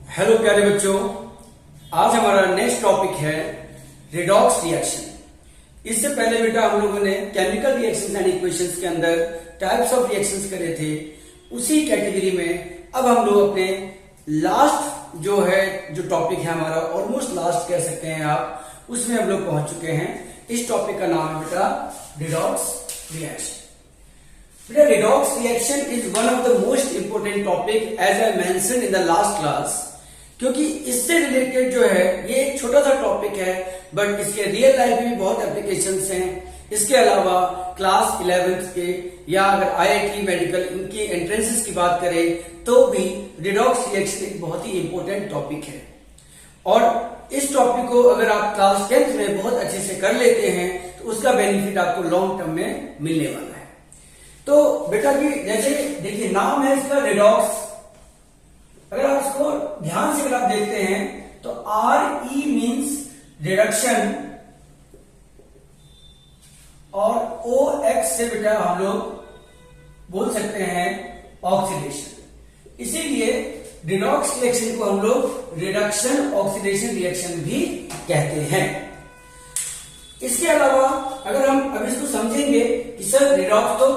Hello प्यारे बच्चों, आज हमारा नेक्स्ट टॉपिक है रेडॉक्स रिएक्शन। इससे पहले बेटा हम लोगों ने केमिकल रिएक्शंस एंड इक्वेशंस के अंदर टाइप्स ऑफ रिएक्शंस करे थे। उसी कैटेगरी में अब हम लोग अपने लास्ट जो टॉपिक है हमारा, ऑलमोस्ट लास्ट कह सकते हैं आप, उसमें हम लोग पहुंच चुके हैं। इस टॉपिक का नाम है बेटा रेडॉक्स रिएक्शन। बेटा redox reaction is one of the most important topic as I mention in the last class, क्योंकि इससे रिलेटेड जो है ये एक छोटा सा टॉपिक है, बट इसके रियल लाइफ में भी बहुत एप्लीकेशंस हैं। इसके अलावा क्लास 11th के या अगर IIT मेडिकल इनकी एंट्रेंसेस की बात करें तो भी रेडॉक्स रिएक्शन एक बहुत ही इंपॉर्टेंट टॉपिक है। और इस टॉपिक को अगर आप क्लास 10th में बहुत अच्छे से कर लेते हैं तो उसका बेनिफिट आपको लॉन्ग टर्म में मिलने वाला है। तो बेटा कि जैसे देखिए नाम है इसका रेडॉक्स, अगर आप इसको ध्यान से अगर आप देखते हैं तो RE मीन्स रिडक्शन और OX से बेटा हम लोग बोल सकते हैं ऑक्सीडेशन। इसीलिए रेडॉक्स रिएक्शन को हम लोग रिडक्शन ऑक्सीडेशन रिएक्शन भी कहते हैं। इसके अलावा अगर हम अब इसको समझेंगे कि सर रिडॉक्स तो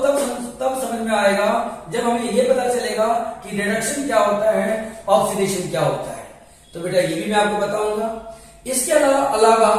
तब समझ में आएगा जब हमें ये पता चलेगा कि रिडक्शन क्या होता है, ऑक्सीडेशन क्या होता है। तो बेटा ये भी मैं आपको बताऊंगा। इसके अलावा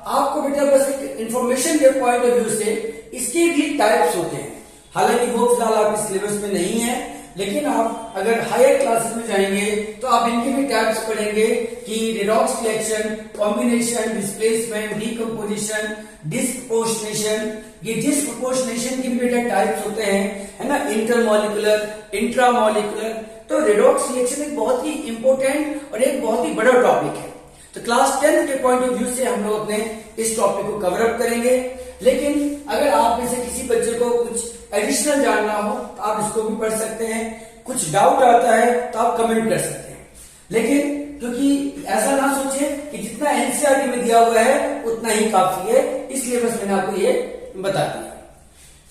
आपको बेटा बस एक इंफॉर्मेशन के पॉइंट ऑफ व्यू से इसके भी टाइप्स होते हैं। हालांकि वो फिलहाल आपके सिलेबस में नहीं है, लेकिन आप अगर हायर क्लासेस में जाएंगे तो आप इनके भी टाइप्स पढ़ेंगे कि redox reaction, combination, displacement, decomposition, disproportionation. ये डिस्प्रपोर्शनेशन के भी बेटा टाइप्स होते हैं, है ना, इंटरमॉलिक्यूलर, इंट्रामॉलिक्यूलर। तो रेडॉक्स रिएक्शन एक बहुत ही इंपॉर्टेंट और एक बहुत ही बड़ा टॉपिक है। तो क्लास 10th के पॉइंट ऑफ व्यू से हम लोग अपने इस टॉपिक को कवर अप करेंगे। लेकिन अगर आप में से किसी बच्चे को कुछ एडिशनल जानना हो तो आप इसको भी पढ़ सकते हैं। कुछ डाउट आता है तो आप कमेंट कर सकते हैं। लेकिन क्योंकि ऐसा ना सोचे कि जितना एनसीईआरटी में दिया हुआ है उतना ही काफी है, इसलिए बस मैंने आपको ये बता दिया।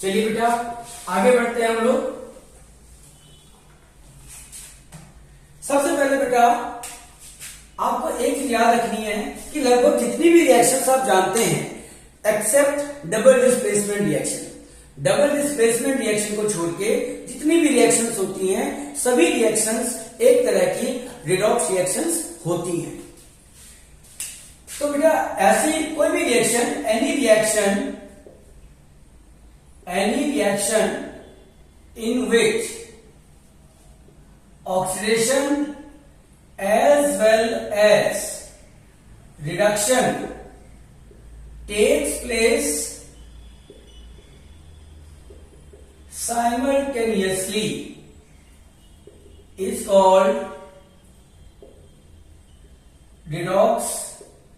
चलिए बेटा आगे बढ़ते हैं हम लोग। सबसे पहले बेटा आपको एक चीज याद रखनी है कि लगभग जितनी भी रिएक्शंस आप जानते हैं except double displacement reaction, double displacement reaction को छोड़ के जितनी भी रिएक्शंस होती हैं सभी रिएक्शंस एक तरह की रेडॉक्स रिएक्शंस होती हैं। तो बेटा ऐसी कोई भी reaction, any reaction in which oxidation as well as reduction takes place simultaneously is called redox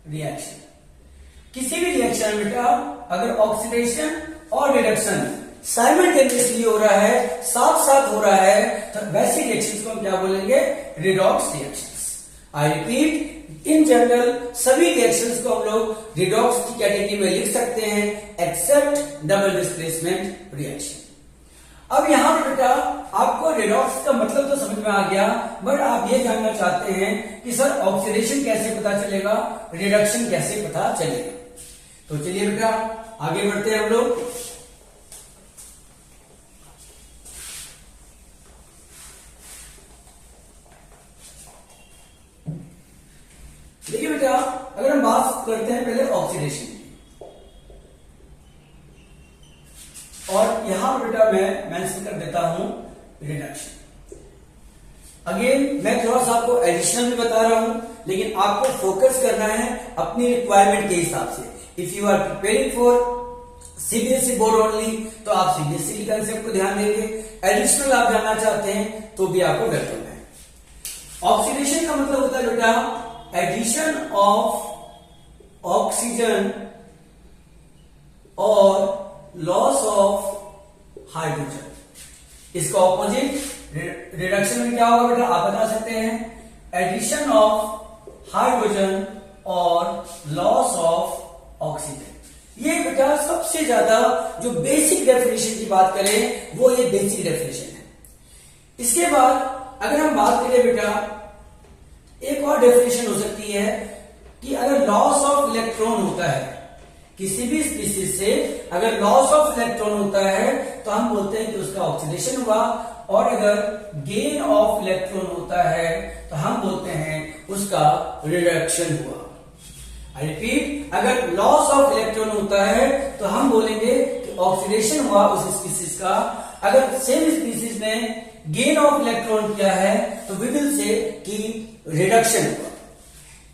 reaction। किसी भी रिएक्शन में बेटा अगर ऑक्सीडेशन और रिडक्शन साइमल्टेनियसली हो रहा है, साथ साथ हो रहा है, तो वैसी रिएक्शंस को हम क्या बोलेंगे? Redox reactions. I repeat, in general सभी रिएक्शंस को हम लोग रेडॉक्स की कैटेगरी में लिख सकते हैं एक्सेप्ट डबल डिस्प्लेसमेंट रिएक्शन। अब यहां पर बेटा आपको रेडॉक्स का मतलब तो समझ में आ गया, बट आप ये जानना चाहते हैं कि सर ऑक्सीडेशन कैसे पता चलेगा, रिडक्शन कैसे पता चलेगा। तो चलिए बेटा आगे बढ़ते हैं हम लोग। देखिए बेटा अगर हम बात करते हैं पहले ऑक्सीडेशन की, और यहां पर बेटा मैं मेंशन कर देता हूं रिडक्शन। अगेन मैं थोड़ा सा आपको एडिशनल भी बता रहा हूं, लेकिन आपको फोकस करना है अपनी रिक्वायरमेंट के हिसाब से। If you are preparing for CBSE board only तो आप सीबीएसई के कंसेप्ट को ध्यान देंगे। एडिशनल आप जानना चाहते हैं तो भी आपको वेलकम है। ऑक्सीडेशन का मतलब होता है बेटा एडिशन ऑफ ऑक्सीजन और लॉस ऑफ हाइड्रोजन। इसका ऑपोजिट रिडक्शन में क्या होगा बेटा आप बता सकते हैं? एडिशन ऑफ हाइड्रोजन और लॉस ऑफ ऑक्सीजन। ये बेटा सबसे ज्यादा जो बेसिक डेफिनेशन की बात करें वो ये बेसिक डेफिनेशन है। इसके बाद अगर हम बात करें बेटा एक और डेफिनेशन हो सकती है कि अगर लॉस ऑफ इलेक्ट्रॉन होता है किसी भी स्पीसीज से, अगर लॉस ऑफ इलेक्ट्रॉन होता है तो हम बोलते हैं कि उसका ऑक्सीडेशन हुआ, और अगर गेन ऑफ इलेक्ट्रॉन होता है तो हम बोलते हैं उसका रिडक्शन हुआ। आई रिपीट, अगर लॉस ऑफ इलेक्ट्रॉन होता है तो हम बोलेंगे कि ऑक्सीडेशन हुआ उस स्पीसीज का, अगर सेम स्पीसीज ने गेन ऑफ इलेक्ट्रॉन किया है तो वी विल से कि रिडक्शन हुआ।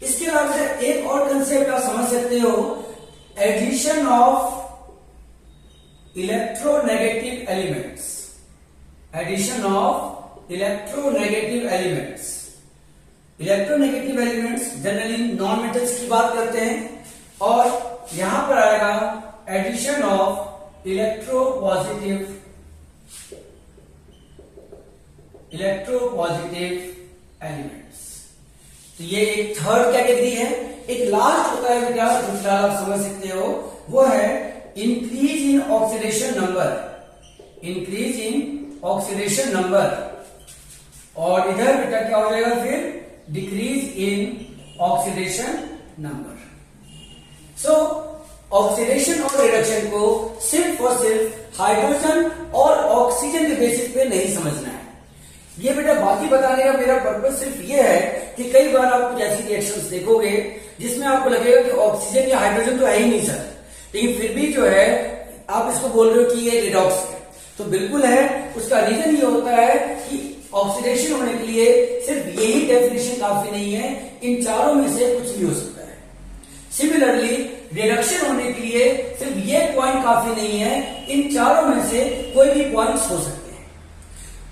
इसके अलावा एक और कंसेप्ट आप समझ सकते हो, addition of electronegative elements. Addition of electronegative elements. Electronegative elements generally non metals की बात करते हैं, और यहां पर आएगा एडिशन ऑफ इलेक्ट्रोपॉजिटिव एलिमेंट्स। तो ये एक थर्ड कैटेगरी है। एक लास्ट होता है बेटा, जो आप समझ सकते हो, वो है increase in oxidation number. Increase in oxidation number, और इधर बेटा क्या हो जाएगा फिर, decrease in oxidation number. So oxidation और रिडक्शन को सिर्फ और सिर्फ हाइड्रोजन और ऑक्सीजन के बेसिस पे नहीं समझना है। ये बेटा बाकी बताने का मेरा पर्पज सिर्फ ये है कि कई बार आप कुछ ऐसी रिएक्शंस देखोगे जिसमें आपको लगेगा कि ऑक्सीजन या हाइड्रोजन तो है ही नहीं सर, लेकिन फिर भी जो है आप इसको बोल रहे हो कि ये रिडॉक्स है, तो बिल्कुल है। उसका रीजन ये होता है कि ऑक्सीडेशन होने के लिए सिर्फ यही डेफिनेशन काफी नहीं है, इन चारों में से कुछ भी हो सकता है। सिमिलरली रिडक्शन होने के लिए सिर्फ ये पॉइंट काफी नहीं है, इन चारों में से कोई भी पॉइंट्स हो सकते हैं।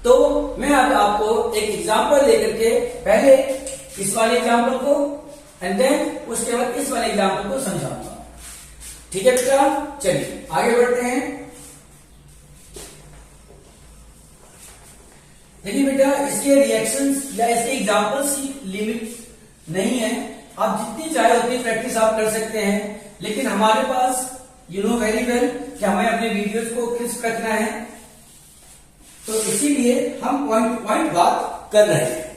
तो मैं अब आपको एक एग्जांपल लेकर के पहले इस वाले एग्जांपल को एंड देन उसके बाद इस वाले एग्जांपल को समझाऊंगा। ठीक है बेटा, चलिए आगे बढ़ते हैं। देखिए बेटा, इसके रिएक्शंस या इसके एग्जांपल्स की लिमिट नहीं है, आप जितनी चाहे उतनी प्रैक्टिस आप कर सकते हैं, लेकिन हमारे पास यू नो वेरी वेल कि हमें अपने वीडियोस को क्रिस्प रखना है, तो इसीलिए हम पॉइंट टू पॉइंट बात कर रहे हैं।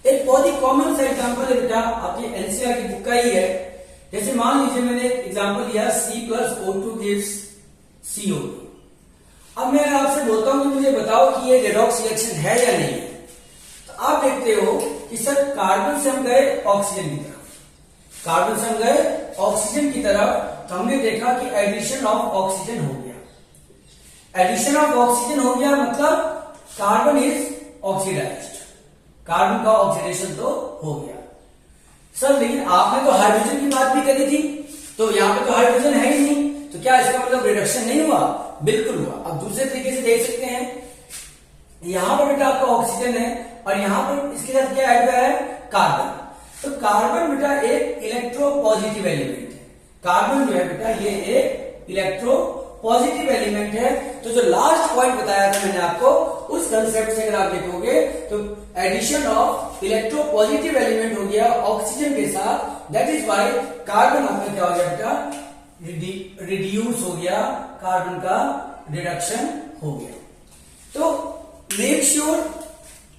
एक बहुत ही कॉमन सा एग्जांपल है बेटा, आपकी एनसीईआरटी की बुक का ही है। जैसे मान लीजिए मैंने एग्जांपल दिया C+O2 गिव्स CO2। अब मैं आपसे बोलता हूं कि मुझे बताओ कि ये रेडॉक्स रिएक्शन है या नहीं है, तो आप देखते हो कि सर कार्बन से हम गए ऑक्सीजन की तरफ, कार्बन से हम गए ऑक्सीजन की तरफ, तो हमने देखा कि एडिशन ऑफ ऑक्सीजन हो गया। एडिशन ऑफ ऑक्सीजन हो गया मतलब कार्बन इज ऑक्सीडाइज्ड, कार्बन का ऑक्सीडेशन तो हो गया। सर लेकिन आपने तो हाइड्रोजन की बात भी करी थी, तो यहां पे तो हाइड्रोजन है ही नहीं, तो क्या इसका मतलब रिडक्शन नहीं हुआ? बिल्कुल हुआ। अब दूसरे तरीके से देख सकते हैं, यहां पर बेटा आपका ऑक्सीजन है और यहां पर इसके साथ क्या ऐड हुआ है? कार्बन। तो कार्बन बेटा एक इलेक्ट्रोपॉजिटिव एलिमेंट है। कार्बन जो है बेटा ये एक इलेक्ट्रोपॉजिटिव एलिमेंट है। तो जो लास्ट पॉइंट बताया था मैंने आपको, उस कंसेप्ट से अगर आप देखोगे तो एडिशन ऑफ इलेक्ट्रोपॉजिटिव एलिमेंट हो गया ऑक्सीजन के साथ, दैट इज वाई कार्बन आपका क्या हो गया बेटा? रिड्यूस हो गया, कार्बन का रिडक्शन हो गया। तो मेक श्योर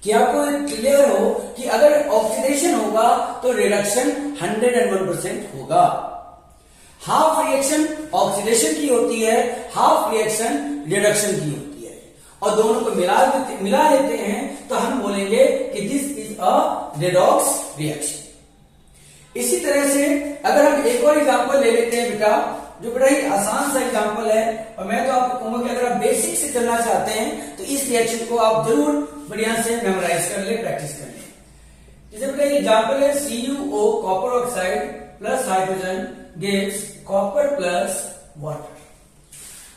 कि आपको क्लियर हो कि अगर ऑक्सीडेशन होगा तो रिडक्शन 101% होगा। हाफ रिएक्शन ऑक्सीडेशन की होती है, हाफ रिएक्शन रिडक्शन की होती है, और दोनों को मिला देते हैं तो हम बोलेंगे कि this is a redox reaction. इसी तरह से अगर हम एक और एग्जांपल ले लेते हैं बेटा, जो बड़ा ही आसान सा एग्जांपल है, और मैं तो आपको कहूंगा कि अगर आप बेसिक से चलना चाहते हैं तो इस रिएक्शन को आप जरूर बढ़िया से मेमोराइज कर ले, प्रैक्टिस कर ले। जैसे बेटा एग्जांपल है CuO copper oxide plus hydrogen gives copper plus water.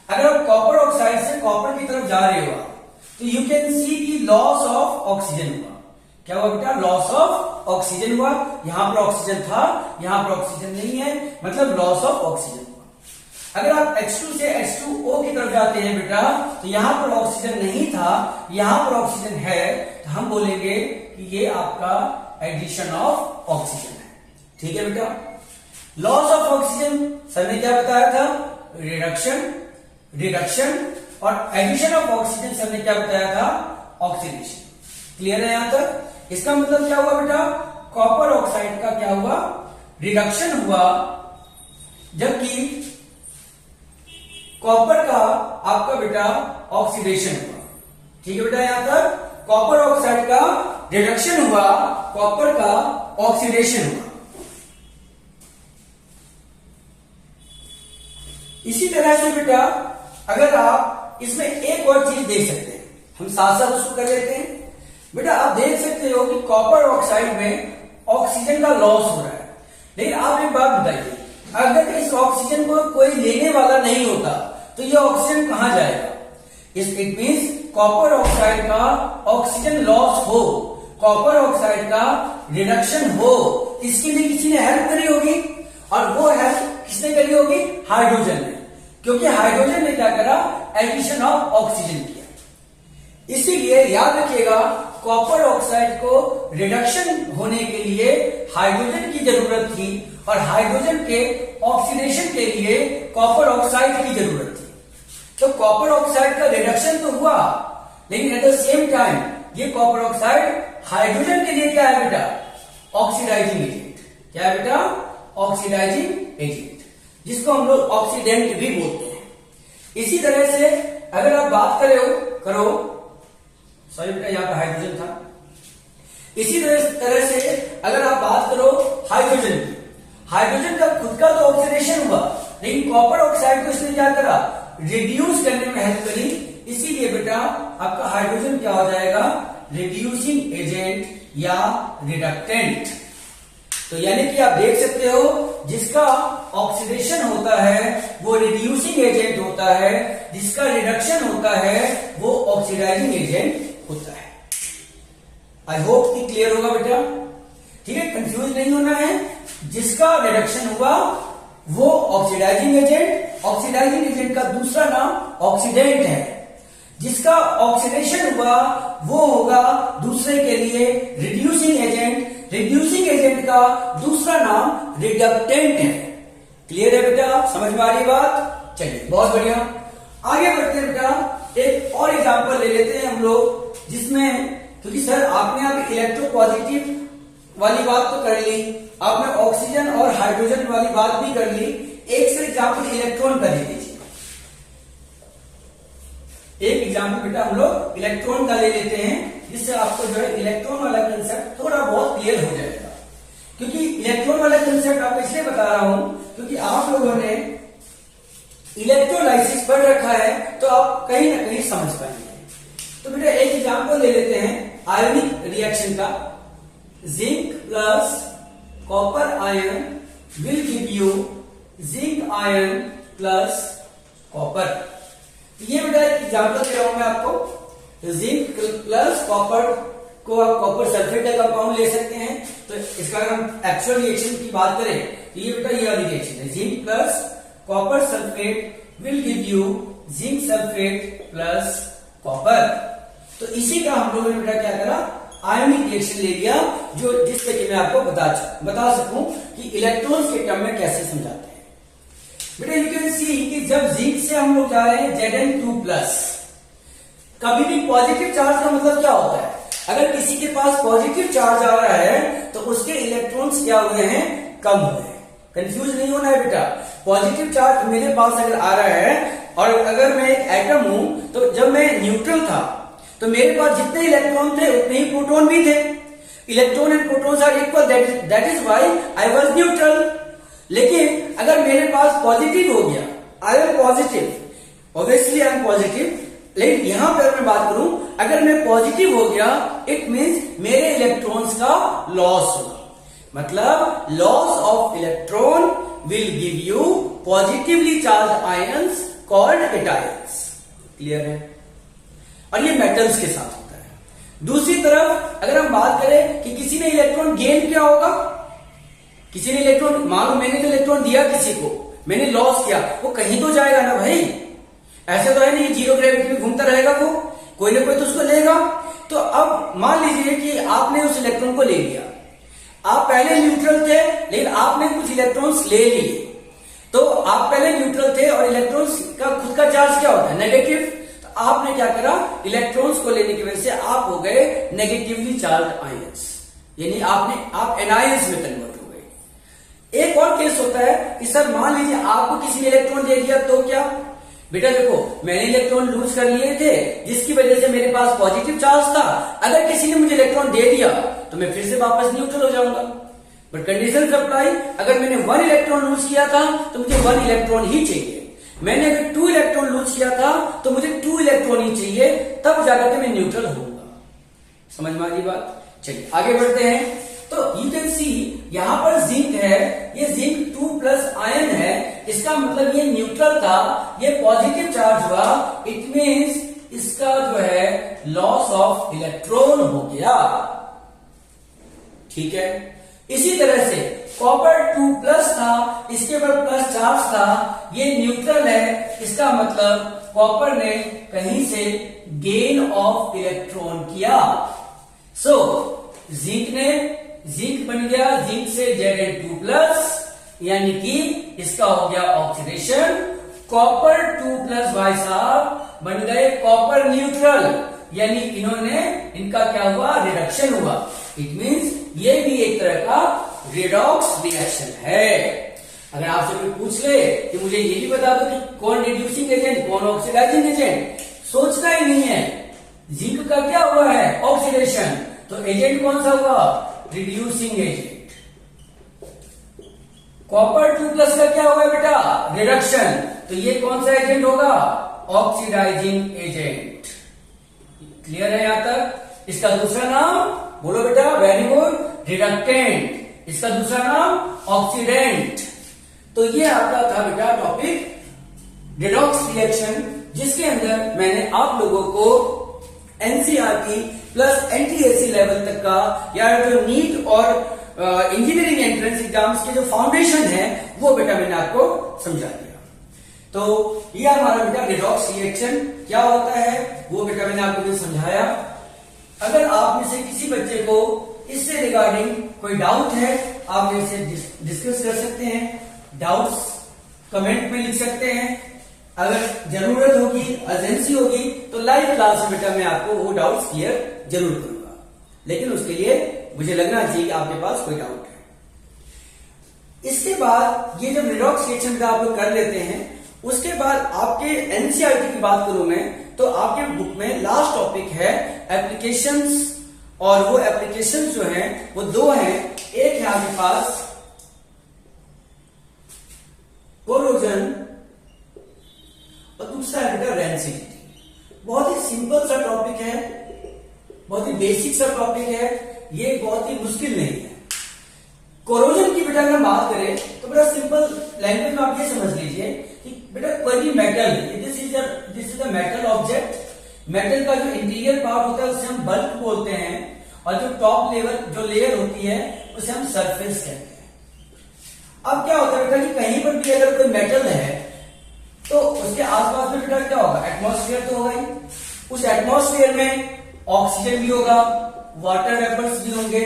अगर आप कॉपर ऑक्साइड से कॉपर की तरफ जा रहे हो तो यू कैन सी की लॉस ऑफ ऑक्सीजन हुआ। क्या हुआ बेटा? लॉस ऑफ ऑक्सीजन हुआ। यहां पर ऑक्सीजन था, यहां पर ऑक्सीजन नहीं है, मतलब लॉस ऑफ ऑक्सीजन हुआ। अगर आप H2 से H2O की तरफ जाते हैं बेटा, तो यहां पर ऑक्सीजन नहीं था, यहां पर ऑक्सीजन है, तो हम बोलेंगे कि ये आपका एडिशन ऑफ ऑक्सीजन है। ठीक है बेटा? लॉस ऑफ ऑक्सीजन सर ने क्या बताया था? रिडक्शन, और एडिशन ऑफ ऑक्सीजन सर ने क्या बताया था? ऑक्सीडेशन। क्लियर है यहां तक? इसका मतलब क्या हुआ बेटा? कॉपर रिडक्शन हुआ, जबकि कॉपर का आपका बेटा ऑक्सीडेशन हुआ। ठीक है बेटा, यहां तक कॉपर ऑक्साइड का रिडक्शन हुआ, कॉपर का ऑक्सीडेशन हुआ। इसी तरह से बेटा अगर आप इसमें एक और चीज देख सकते हैं, हम साथ साथ उसको कर लेते हैं। बेटा आप देख सकते हो कि कॉपर ऑक्साइड में ऑक्सीजन का लॉस हो रहा है, लेकिन आप एक बात बताइए, अगर इस ऑक्सीजन को कोई लेने वाला नहीं होता तो ये ऑक्सीजन कहां जाएगा? इट मीन्स कॉपर ऑक्साइड का ऑक्सीजन लॉस हो, कॉपर ऑक्साइड का रिडक्शन हो, इसके लिए किसी ने हेल्प करी होगी, और वो हेल्प किसने करी होगी? हाइड्रोजन ने, क्योंकि हाइड्रोजन ने क्या करा? एडिशन ऑफ ऑक्सीजन किया। इसीलिए याद रखिएगा, कॉपर ऑक्साइड को रिडक्शन होने के लिए हाइड्रोजन की जरूरत थी, और हाइड्रोजन के ऑक्सीडेशन के लिए कॉपर ऑक्साइड की जरूरत थी। तो कॉपर ऑक्साइड का रिडक्शन तो हुआ, लेकिन एट द सेम टाइम ये कॉपर ऑक्साइड हाइड्रोजन के लिए क्या है बेटा? Oxidizing agent. क्या है बेटा? ऑक्सीडाइजिंग एजेंट, जिसको हम लोग ऑक्सीडेंट भी बोलते हैं। इसी तरह से अगर आप बात करो सॉरी बेटा, यहां पर हाइड्रोजन था। इसी तरह से अगर आप बात करो हाइड्रोजन की, हाइड्रोजन का खुद का तो ऑक्सीडेशन हुआ, लेकिन कॉपर ऑक्साइड को इसने क्या करा? रिड्यूस करने में हेल्प करी। इसीलिए बेटा आपका हाइड्रोजन क्या हो जाएगा? रिड्यूसिंग एजेंट या रिडक्टेंट। तो यानी कि आप देख सकते हो, जिसका ऑक्सीडेशन होता है वो रिड्यूसिंग एजेंट होता है, जिसका रिडक्शन होता है वो ऑक्सीडाइजिंग एजेंट होता है। आई होप कि क्लियर होगा बेटा। ठीक है, कंफ्यूज नहीं होना है। जिसका रिडक्शन हुआ वो ऑक्सीडाइजिंग एजेंट, ऑक्सीडाइजिंग एजेंट का दूसरा नाम ऑक्सीडेंट है। जिसका ऑक्सीडेशन हुआ वो होगा दूसरे के लिए रिड्यूसिंग एजेंट, रिड्यूसिंग एजेंट का दूसरा नाम रिडक्टेंट है। क्लियर है बेटा? समझ में आ रही बात? चलिए बहुत बढ़िया, आगे बढ़ते हैं बेटा। एक और एग्जांपल ले लेते हैं हम लोग, जिसमें क्योंकि सर आपने अब इलेक्ट्रोपॉजिटिव वाली बात तो कर ली, आपने ऑक्सीजन और हाइड्रोजन वाली बात भी कर ली, एक से एग्जाम्पल इलेक्ट्रॉन का ले लीजिए। एक एग्जाम्पल बेटा हम लोग इलेक्ट्रॉन का ले लेते हैं, जिससे आपको जो है इलेक्ट्रॉन वाला कंसेप्ट थोड़ा बहुत क्लियर हो जाएगा। क्योंकि इलेक्ट्रॉन वाला कंसेप्ट आपको इसलिए बता रहा हूं क्योंकि आप लोगों ने इलेक्ट्रोलाइसिस पढ़ रखा है, तो आप कहीं ना कहीं समझ पाएंगे। तो बेटा एक एग्जाम्पल ले लेते हैं आयनिक रिएक्शन का। Zinc plus copper ion will give you zinc ion plus copper. ये बेटा एक एग्जाम्पल दे रहा हूं मैं आपको। जिंक प्लस कॉपर को आप कॉपर सल्फेट का कंपाउंड ले सकते हैं। तो इसका अगर हम एक्चुअल रिएक्शन की बात करें तो ये बेटा ये वाली रिएक्शन है, zinc plus copper sulphate will give you zinc sulphate plus copper. तो इसी का हम लोगों ने बेटा क्या करा? आयनिक रिएक्शन ले लिया, जो जिससे कि मैं आपको बता सकूं कि इलेक्ट्रॉन्स के टर्म में कैसे समझाते हैं। बेटा यू कैन सी कि जब जिंक से हम लोग जा रहे हैं Zn2+, कभी भी पॉजिटिव चार्ज का मतलब क्या होता है? अगर किसी के पास पॉजिटिव चार्ज आ रहा है तो उसके इलेक्ट्रॉन्स क्या हुए हैं? कम हुए हैं। कंफ्यूज नहीं होना है बेटा। पॉजिटिव चार्ज मेरे पास अगर आ रहा है और अगर मैं एक एटम हूं, तो जब मैं न्यूट्रल था तो मेरे पास जितने इलेक्ट्रॉन थे उतने ही प्रोटॉन भी थे। Electron and protons are equal, that is why I was neutral. लेकिन अगर मेरे पास पॉजिटिव हो गया, I am positive, obviously I am positive, लेकिन यहां पर मैं बात करूं, अगर मैं पॉजिटिव हो गया इट मींस मेरे इलेक्ट्रॉन्स का लॉस होगा। मतलब loss of electron will give you positively charge ions called cations. Clear है? और ये मेटल्स के साथ होता है। दूसरी तरफ अगर हम बात करें कि किसी ने इलेक्ट्रॉन गेन किया होगा, किसी ने इलेक्ट्रॉन, मान लो मैंने तो इलेक्ट्रॉन दिया किसी को, मैंने लॉस किया, वो कहीं तो जाएगा ना भाई। ऐसे तो है नहीं जीरो ग्रेविटी में घूमता रहेगा, वो कोई ना कोई तो उसको लेगा। तो अब मान लीजिए कि आपने उस इलेक्ट्रॉन को ले लिया, आप पहले न्यूट्रल थे लेकिन आपने कुछ इलेक्ट्रॉन्स ले लिए, तो आप पहले न्यूट्रल थे और इलेक्ट्रॉन्स का खुद का चार्ज क्या होता है? नेगेटिव। आपने क्या करा? इलेक्ट्रॉन्स को लेने की वजह से आप हो गए नेगेटिवली चार्ज आयंस, यानी आप एनायंस में कन्वर्ट हो गए। केस होता है कि सर मान लीजिए आपको किसी ने इलेक्ट्रॉन दे दिया तो क्या? बेटा देखो, मैंने इलेक्ट्रॉन लूज कर लिए थे जिसकी वजह से मेरे पास पॉजिटिव चार्ज था। अगर किसी ने मुझे इलेक्ट्रॉन दे दिया तो मैं फिर से वापस न्यूट्रल हो जाऊंगा। बट कंडीशन अप्लाई, अगर मैंने 1 इलेक्ट्रॉन लूज किया था तो मुझे 1 इलेक्ट्रॉन ही चाहिए। मैंने अगर 2 इलेक्ट्रॉन लूज किया था तो मुझे 2 इलेक्ट्रॉन ही चाहिए, तब जाकर के मैं न्यूट्रल होऊंगा। समझ में आ रही बात? चलिए आगे बढ़ते हैं। तो यू कैन सी यहां पर जिंक है, ये जिंक 2+ आयन है, इसका मतलब ये न्यूट्रल था, ये पॉजिटिव चार्ज हुआ, इट मीन्स इसका जो है लॉस ऑफ इलेक्ट्रॉन हो गया। ठीक है, इसी तरह से कॉपर 2+ था, इसके ऊपर प्लस चार्ज था, ये न्यूट्रल है, इसका मतलब कॉपर ने कहीं से गेन ऑफ इलेक्ट्रॉन किया। सो जिंक बन गया, जिंक से Zn2+, यानी कि इसका हो गया ऑक्सीडेशन। कॉपर 2+ भाई साहब बन गए कॉपर न्यूट्रल, यानी इनका क्या हुआ? रिडक्शन हुआ। इट मीन्स ये भी एक तरह का रिडॉक्स रिएक्शन है। अगर आपसे कोई पूछ ले कि मुझे ये भी बता दो कि कौन रिड्यूसिंग एजेंट, कौन ऑक्सीडाइजिंग एजेंट, सोचना ही नहीं है। जिंक का क्या हुआ है? ऑक्सीडेशन, तो एजेंट कौन सा हुआ? Reducing agent. कॉपर 2+ का क्या हुआ बेटा? रिडक्शन, तो ये कौन सा एजेंट होगा? Oxidising agent. क्लियर है यहां तक? इसका दूसरा नाम बोलो बेटा, वेरी गुड, रिडक्टेंट। इसका दूसरा नाम ऑक्सीडेंट। तो ये आपका था बेटा टॉपिक रिडॉक्स रिएक्शन, जिसके अंदर मैंने आप लोगों को एनसीईआरटी प्लस एनटीएसी लेवल तक का या जो नीट और इंजीनियरिंग एंट्रेंस एग्जाम्स के जो फाउंडेशन है वो बेटा मैंने आपको समझा दिया। तो ये हमारा बेटा रिडॉक्स रिएक्शन क्या होता है वो बेटा मैंने आपको समझाया। अगर आप में से किसी बच्चे को इससे रिगार्डिंग कोई डाउट है, आप इसे डिस्कस कर सकते हैं, डाउट्स कमेंट में लिख सकते हैं। अगर जरूरत होगी, अर्जेंसी होगी तो लाइव क्लास में बेटा मैं आपको वो डाउट्स क्लियर जरूर करूंगा, लेकिन उसके लिए मुझे लगना चाहिए कि आपके पास कोई डाउट है। इसके बाद ये जब रिडॉक्स रिएक्शन का आप लोग कर लेते हैं, उसके बाद आपके एनसीईआरटी की बात करूं मैं तो आपके बुक में लास्ट टॉपिक है एप्लीकेशंस, और वो एप्लीकेशंस जो हैं वो 2 हैं। एक है आपके पास कोरोजन और दूसरा है बेटा रेंसिडिटी। बहुत ही सिंपल सा टॉपिक है, बहुत ही बेसिक सा टॉपिक है, ये बहुत ही मुश्किल नहीं है। कोरोजन की बेटा अगर बात करें तो बड़ा सिंपल लैंग्वेज में आप ये समझ लीजिए कि बेटा कोई भी metal, this is a metal object, metal का जो इंटीरियर पार्ट होता है उसे हम बल्क बोलते हैं, और जो टॉप लेवल जो लेयर होती है उसे हम सरफेस कहते हैं। अब क्या होता है बेटा कि कहीं पर भी अगर कोई मेटल है तो उसके आसपास में बेटा क्या होगा? एटमॉस्फेयर तो होगा ही। उस एटमॉस्फेयर में ऑक्सीजन भी होगा, वाटर वेपर्स भी होंगे,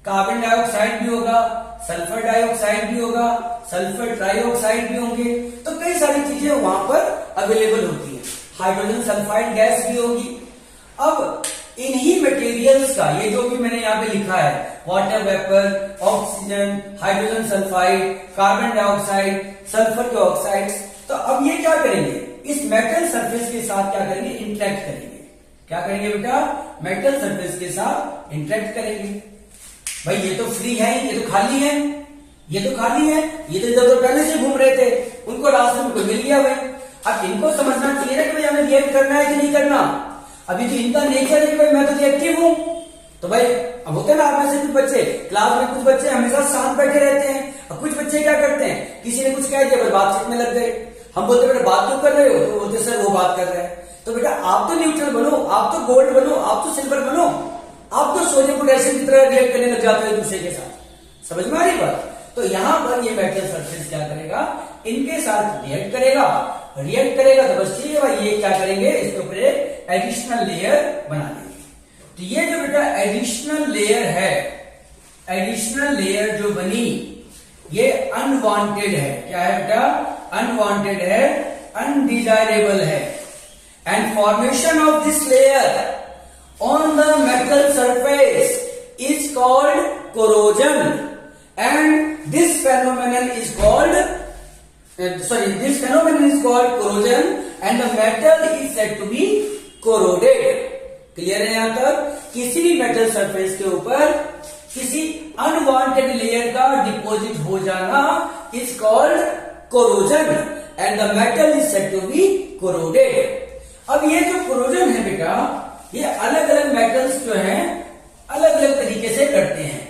कार्बन डाइऑक्साइड भी होगा, सल्फर डाइऑक्साइड भी होगा, सल्फर ट्राइऑक्साइड भी होंगे। तो कई सारी चीजें वहां पर अवेलेबल होती है। हाइड्रोजन सल्फाइड गैस भी होगी। अब इन्हीं मटेरियल्स का, ये जो भी मैंने यहाँ पे लिखा है, water vapour, oxygen, hydrogen sulphide, carbon dioxide, sulphur के ऑक्साइड्स, तो अब ये क्या करेंगे? इस मेटल सरफेस के साथ क्या करेंगे? इंटरेक्ट करेंगे। क्या करेंगे बेटा? मेटल सरफेस के साथ इंटरेक्ट करेंगे। भाई ये तो फ्री है, ये तो खाली है, ये तो खाली है, ये तो इधर पहले से घूम रहे थे, उनको रास्ते में कोई मिल गया भाई। अब इनको समझना चाहिए ना कि भाई हमें रिएक्ट करना है कि नहीं करना। अभी तो इनका नेचर है कि भाई मैं तो रिएक्टिव हूं, तो भाई अब होता है ना, आप में से कुछ बच्चे क्लास में, कुछ बच्चे हमेशा शांत बैठे रहते हैं, और कुछ बच्चे क्या करते हैं, किसी ने कुछ कह दिया बस बातचीत में लग गए। हम बोलते बेटा बात क्यों कर रहे हो, तो बोलते सर वो बात कर रहे हैं। तो बेटा आप तो न्यूट्रल बनो, आप तो गोल्ड बनो, आप तो सिल्वर बनो, आप तो सोडियम पोटेशियम की तरह रिएक्ट करने लग जाते हैं दूसरे के साथ। समझ में आ रही बात? तो यहां पर ये मेटल सरफेस क्या करेगा? इनके साथ रिएक्ट करेगा। रिएक्ट करेगा तो बस ठीक है भाई, ये क्या करेंगे? इसके ऊपर एक एडिशनल लेयर बना देंगे। तो ये जो बेटा एडिशनल लेयर है, एडिशनल लेयर जो बनी, ये अनवांटेड है। क्या है बेटा? अनवांटेड है, अनडिजायरेबल है। And formation of this layer on the metal surface is called corrosion, and this this phenomenon is called corrosion and the metal is said to be corroded. Clear है यहां तक? किसी भी मेटल सरफेस के ऊपर किसी unwanted layer का deposit हो जाना is called corrosion and the metal is said to be corroded. अब ये जो कोरोजन है बेटा, ये अलग अलग मेटल्स जो हैं अलग अलग तरीके से करते हैं।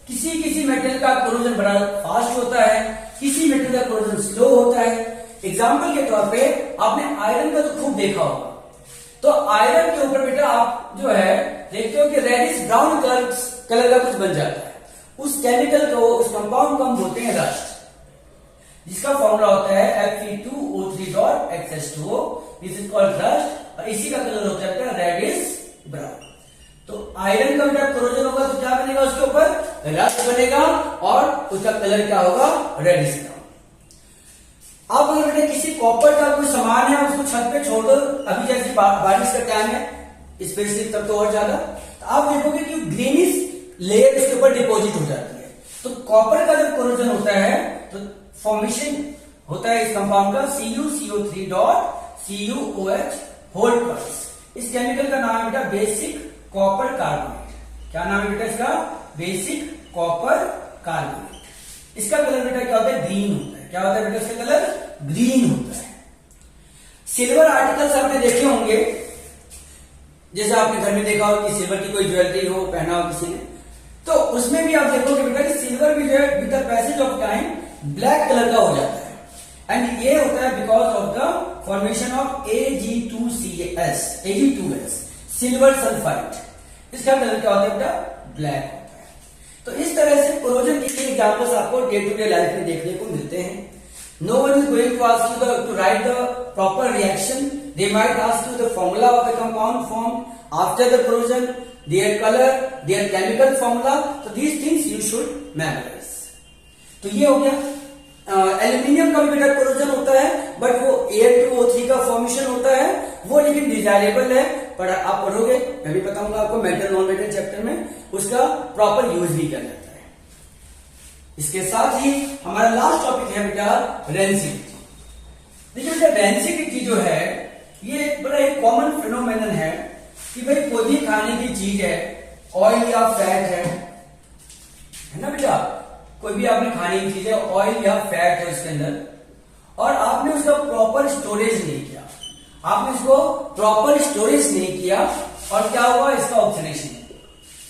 किसी मेटल का कोरोजन बड़ा फास्ट होता है, किसी मेटल का कोरोजन स्लो होता है। एग्जाम्पल के तौर पे आपने आयरन का तो खूब देखा होगा, तो आयरन के ऊपर बेटा आप जो है देखते हो कि रेडिश ब्राउन कलर का कुछ बन जाता है। उस केमिकल को, उस कंपाउंड को हम बोलते हैं रस्ट, जिसका फॉर्मूला होता है Fe2O3.XH2O। This is called rust और इसी का कलर होता है रेडिश ब्राउन। तो आयरन का बेटा कोरोजन होगा तो क्या बनेगा, उसके ऊपर रस्ट बनेगा और उसका कलर क्या होगा, रेडिश ब्राउन। अब अगर बेटा किसी कॉपर का कोई सामान है उसको छत पे छोड़ दो, अभी जैसे बारिश का टाइम है स्पेशली तब तो और ज्यादा, तो आप देखोगे कि ग्रीनिश लेयर इसके ऊपर डिपॉजिट हो जाती है। तो कॉपर का जब कोरोजन होता है तो फॉर्मेशन होता है इस कंपाउंड का CuCO3.CuOH। इस केमिकल का नाम है बेटा बेसिक कॉपर कार्बोनेट। क्या नाम है बेटा इसका, बेसिक कॉपर कार्बोनेट। इसका कलर बेटा क्या होता है, ग्रीन होता है। क्या होता है बेटा इसका कलर, ग्रीन होता है। सिल्वर आर्टिकल्स आपने देखे होंगे, जैसे आपने घर में देखा हो कि सिल्वर की कोई ज्वेलरी हो पहना हो किसी ने, तो उसमें भी आप देखोगे बेटा कि सिल्वर भी जो है with the passage of time black colour का हो जाता है। एंड ये होता है because of the formation of Ag2S, silver sulphide. इसका कलर क्या होता है बेटा, ब्लैक होता है। तो इस तरह से कोरोजन के एग्जांपल्स आपको डे टू डे लाइफ में देखने को मिलते हैं। No one is going to ask you to write the proper reaction. They might ask you the formula of the compound formed after the corrosion, their color, their chemical formula. So these things you should memorize. तो ये हो गया। Aluminium का भी बेटा corrosion होता है, but वो Al2O3 का फॉर्मेशन होता है, वो लेकिन डिजायरेबल है। पर आप पढ़ोगे, मैं भी बताऊंगा आपको मेटल नॉन मेटल चैप्टर में, उसका प्रॉपर यूज भी किया जाता है। इसके साथ ही हमारा लास्ट टॉपिक है बेटा रेंसिडिटी। देखिए बेटा रेंसिडिटी जो है ये एक बड़ा एक कॉमन फिनोमेनन है कि भाई कोई भी खाने की चीज है, ऑयल या फैट है ना बेटा, कोई भी आपने खाने की चीज है, ऑयल या फैट है उसके अंदर, और आपने उसका प्रॉपर स्टोरेज नहीं किया, आपने इसको प्रॉपर स्टोरेज नहीं किया, और क्या हुआ, इसका ऑक्सीडेशन।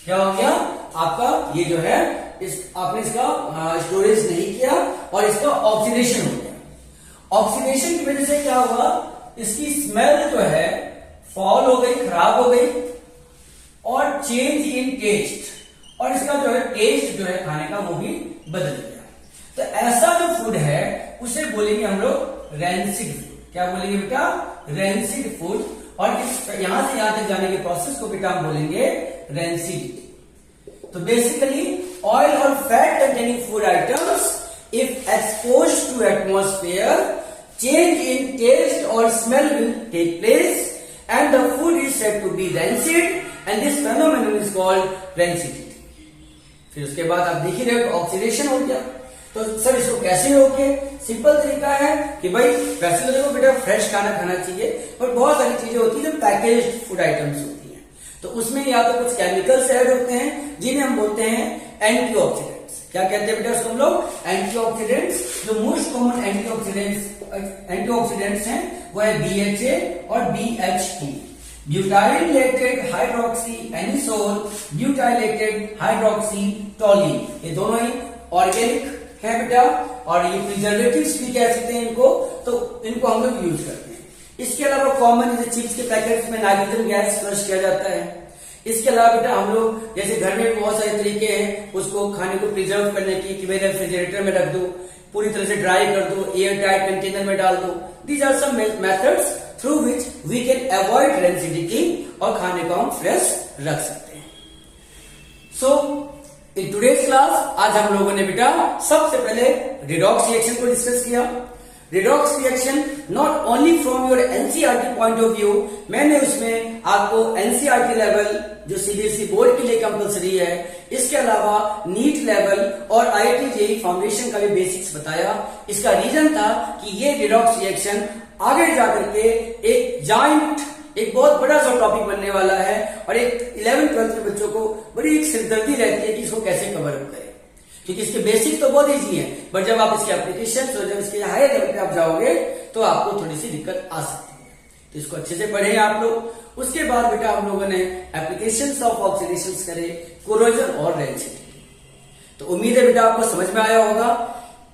क्या हो गया आपका, ये जो है आपने इसका स्टोरेज नहीं किया और इसका ऑक्सीडेशन हो गया। ऑक्सीडेशन की वजह से क्या हुआ, इसकी स्मेल जो है फॉल हो गई, खराब हो गई, और चेंज इन टेस्ट, और इसका जो है टेस्ट जो है खाने का वो भी बदल गया। तो ऐसा जो फूड है उसे बोलेंगे हम लोग रेंसिड फूड। क्या बोलेंगे बेटा, रेंसिड फूड। और यहां से यहां तक जाने के प्रोसेस को बेटा हम बोलेंगे रेंसिडिटी। तो basically oil or fat containing food items if exposed to atmosphere change in taste or smell will take place and the food is said to be rancid and this phenomenon is called rancidity। फिर उसके बाद आप देख ही रहे हो oxidation हो गया। तो सर इसको कैसे रोके, सिंपल तरीका है कि भाई वैसे तो देखो बेटा फ्रेश खाना खाना चाहिए, पर बहुत सारी चीजें होती है जो पैकेज्ड फूड आइटम्स होती हैं, तो उसमें या तो कुछ केमिकल्स ऐड होते हैं जिन्हें हम बोलते हैं एंटीऑक्सीडेंट्स। क्या कहते हैं बेटा उसको हम लोग, एंटीऑक्सीडेंट्स। जो मोस्ट कॉमन एंटीऑक्सीडेंट्स हैं वो है BHA और BHT, butylated hydroxy anisole, butylated hydroxy toluene. ये दोनों ही ऑर्गेनिक है बेटा, और ये प्रिजर्वेटिव्स भी कह सकते हैं इनको, तो इनको हम लोग यूज करते हैं। इसके अलावा कॉमन जैसे चिप्स के पैकेट्स में नाइट्रोजन गैस फ्लश किया जाता है। इसके अलावा बेटा हम लोग जैसे घर में बहुत सारे तरीके हैं उसको खाने को प्रिजर्व करने की, कि भाई रेफ्रिजरेटर में रख दो, पूरी तरह से ड्राई कर दो, एयर टाइट कंटेनर में डाल दो। These are some methods through which we can avoid rancidity और खाने को हम फ्रेश रख सकते हैं। सो इन टुडेज क्लास आज हम लोगों ने बेटा सबसे पहले रिडॉक्स रिएक्शन को डिस्कस किया। Redox reaction not only from your NCERT point of view, मैंने उसमें आपको एनसीईआरटी लेवल जो सीबीएसई बोर्ड के लिए कंपलसरी है। इसके अलावा नीट लेवल और आईआईटी जेईई फाउंडेशन का भी बेसिक्स बताया। इसका रीजन था कि ये रिडॉक्स रिएक्शन आगे जाकर के एक जॉइंट, एक बहुत बड़ा सा टॉपिक बनने वाला है और एक 11th-12th के बच्चों को बड़ी एक सिरदर्दी रहती है कि इसको कैसे कवर अप करें, क्योंकि इसके बेसिक तो बहुत ईजी है, बट जब आप इसके एप्लीकेशन और जब इसके हायर लेवल पे आप जाओगे तो आपको थोड़ी सी दिक्कत आ सकती है। तो इसको अच्छे से पढ़े आप लोग। उसके बाद बेटा हम लोगों ने एप्लीकेशंस ऑफ ऑक्सीडेशन करे, कोरोजन और रेंसिटी। तो उम्मीद है बेटा आपको समझ में आया होगा।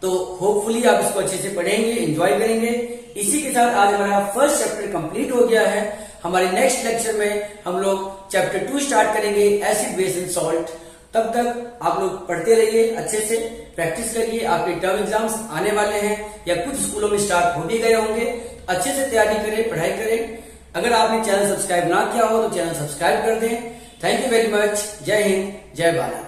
तो होपफुली आप इसको अच्छे से पढ़ेंगे, एंजॉय करेंगे। इसी के साथ आज हमारा फर्स्ट चैप्टर कंप्लीट हो गया है। हमारे नेक्स्ट लेक्चर में हम लोग चैप्टर 2 स्टार्ट करेंगे, एसिड बेस एंड सॉल्ट। तब तक आप लोग पढ़ते रहिए, अच्छे से प्रैक्टिस करिए। आपके टर्म एग्जाम्स आने वाले हैं या कुछ स्कूलों में स्टार्ट हो भी गए होंगे। अच्छे से तैयारी करें, पढ़ाई करें। अगर आपने चैनल सब्सक्राइब ना किया हो तो चैनल सब्सक्राइब कर दें। Thank you very much. जय हिंद, जय भारत।